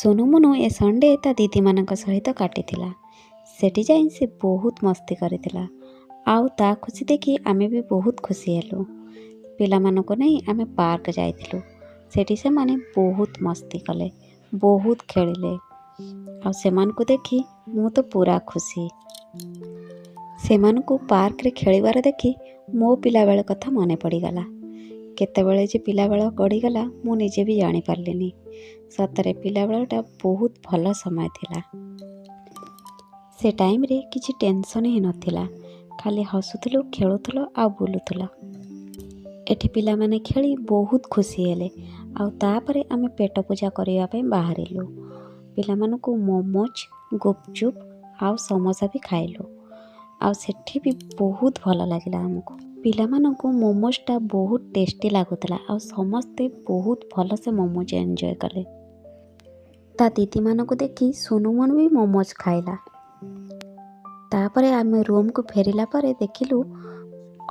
सोनू मोनू ए Sunday ता दीदी मानक सहित काटिथिला। सेठी जाई से बहुत मस्ती करिथिला। आउ ता खुशी देखी आमे भी बहुत खुशी हेलु। पिला मानको नहीं आमे पार्क जाइथिलु। सेठी से माने बहुत मस्ती कले, बहुत खेलिले। आउ सेमानकु देखी मु तो पूरा खुशी। सेमानकु पार्क रे खेलिबार देखी मो पिला बेले कथा मने पड़ीगला। केतेबेले जे पिला बेल गड़ीगला मु निजे भी जानी पारलिनी। सतरे पिला बेलटा बहुत भल समय थिला। से टाइम रे किछि टेंशन ही नथिला, खाली हसुथुलु, खेलुथुलु आ बुलुथुलु। एठी पिला माने खेली बहुत खुशी हेले। आउ तापरे आमे पेट पूजा करिया पे बाहरिलु। पिला मानकु मोमोज, गुपचुप आउ समोसा भी खाइलु। आउ सेठी भी बहुत भल लागिला हमको। पिला मानकु मोमोजटा बहुत टेस्टी लागुतला। आउ समस्ते बहुत भल से मोमोज एंजॉय कले। ता दीदी मानकु देखी सोनू मोनू भी मोमोज खाइला। तापरे आमे रूम को फेरिला परे देखिलु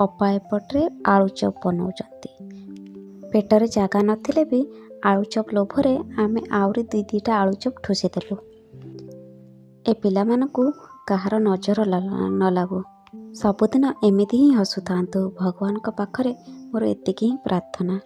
अपा एपट्रे आलू चप बनाउचंती। पेटरे जागा नथिले भी आलू चप लोभरे आमे आउरी दीदीटा आलू चप ठुसी देलु। ए पिला मानकु कहार नजर न लागू। सबुदिन एमिति ही हसुथांतु। भगवान का पाखरे मोर एतिकी ही प्रार्थना।